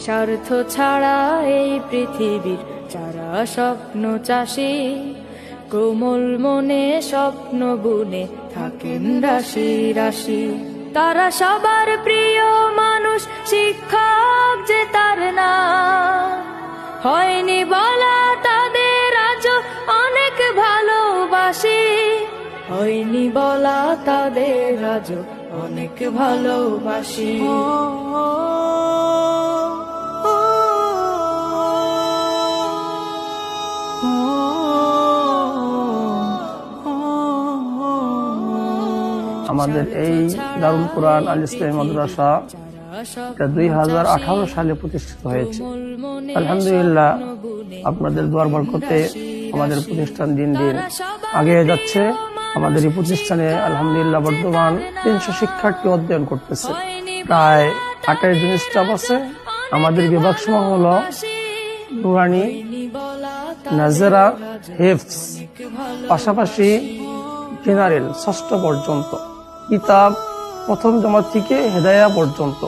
স্বার্থ ছাড়া এই পৃথিবীর যারা স্বপ্ন চাষী, কোমল মনে স্বপ্ন বুনে থাকেন রাশি রাশি। তারা সবার প্রিয় মানুষ, শিক্ষক যে তার নাম, হয়নি বলা তাদের আজও অনেক ভালোবাসি, হয়নি বলা তাদের আজও অনেক ভালোবাসি। আমাদের এই দারুল কোরআন আল ইসলামী মাদ্রাসা 2018 সালে প্রতিষ্ঠিত হয়েছে। আলহামদুলিল্লাহ, আপনাদের দোয়ার বরকতে আমাদের প্রতিষ্ঠান দিন দিন এগিয়ে যাচ্ছে। আমাদের এই প্রতিষ্ঠানে আলহামদুলিল্লাহ বর্তমান 300 শিক্ষার্থী অধ্যয়ন করতেছে, প্রায় 28 জন স্টাফ আছে। আমাদের বিভাগ সমূহ হলো নুরানি, নাজেরা, হিফজ, পাশাপাশি জেনারেল 6ষ্ঠ পর্যন্ত, কিতাব প্রথম জমা থেকে হেদায়া পর্যন্ত।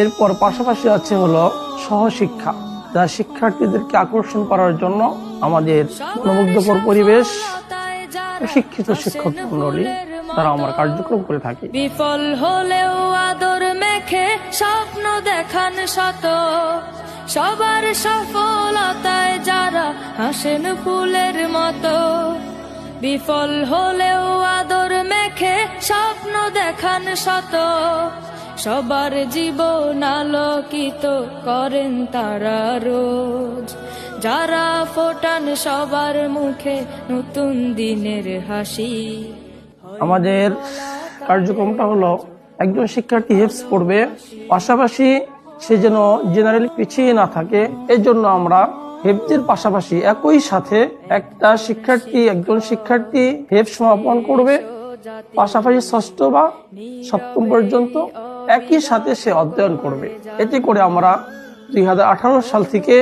এরপর পাশাপাশি আছে হলো সহশিক্ষা, যা শিক্ষার্থীদেরকে আকর্ষণ করার জন্য আমাদের মনোমুগ্ধকর পরিবেশ, শিক্ষিত শিক্ষক মন্ডলী তারা আমার কার্যক্রম করে থাকে। বিফল হলেও আদর মেখে স্বপ্ন দেখান শত, সবার সফলতায় যারা হাসেন ফুলের মতো। বিফল হলেও আদর মেখে স্বপ্ন দেখান শত, সবার জীবন আলোকিত করেন তারা রোজ। যারা ফোটান সবার মুখে নতুন দিনের হাসি। আমাদের কার্যক্রমটা হলো একজন শিক্ষার্থী হিফজ পড়বে, পাশাপাশি সে যেন জেনারেল পিছিয়ে না থাকে। এই জন্য আমরা হিফজের পাশাপাশি একই সাথে একজন শিক্ষার্থী হিফজ সমাপন করবে, পাশাপাশি 6ষ্ঠ বা 7ম পর্যন্ত একই সাথে সে অধ্যয়ন করবে। এতে করে আমরা 2018 সাল থেকে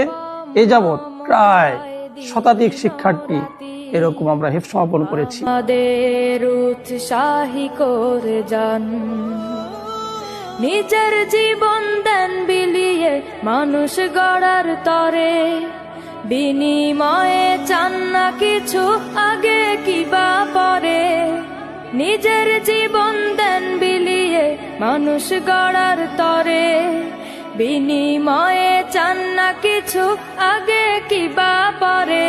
এ যাবৎ প্রায় শতাধিক শিক্ষার্থী এরকম আমরা হিফজ সমাপন করেছি। আমাদের উৎসাহী করে যান, নিজের জীবন দেন বিলিয়ে মানুষ গড়ার তরে, বিনিময়ে চান না কিছু আগে কিবা পরে। নিজের জীবন দেন বিলিয়ে মানুষ গড়ার তরে, বিনিময়ে চান না কিছু আগে কিবা পরে।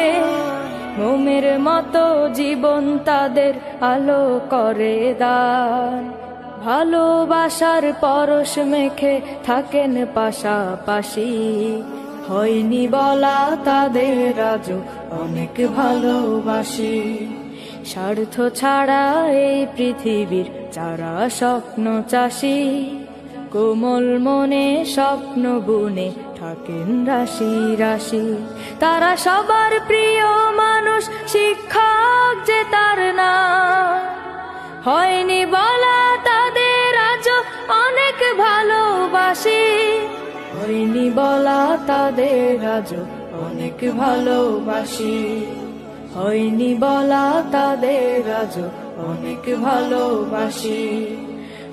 মোমের মতো জীবন তাদের আলো করে দান, ভালোবাসার পরশ মেখে থাকেন পাশাপাশি। হয়নি বলা তাদের আজও অনেক ভালোবাসি। স্বার্থ ছাড়া এই পৃথিবীর যারা স্বপ্ন চাষী, কোমল মনে স্বপ্ন বুনে থাকেন রাশি রাশি। তারা সবার প্রিয় মানুষ, শিক্ষক যে তার নাম, হয়নি বলা তাদের আজও অনেক ভালোবাসি, হয়নি বলা তাদের আজও অনেক ভালোবাসি, হয়নি বলা তাদের আজও অনেক ভালোবাসি,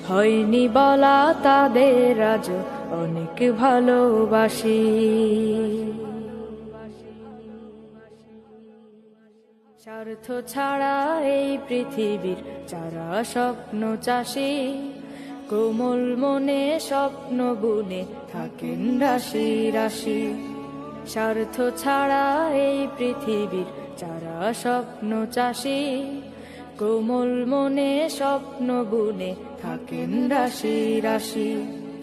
হয়নি বলা তাদের আজও অনেক ভালোবাসি। স্বার্থ ছাড়া এই পৃথিবীর যারা স্বপ্ন চাষী, কোমল মনে স্বপ্ন বুনে থাকেন রাশি রাশি। স্বার্থ ছাড়া এই পৃথিবীর যারা স্বপ্ন চাষী, কোমল মনে স্বপ্ন বুনে থাকেন রাশি রাশি।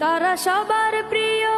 তারা সবার প্রিয়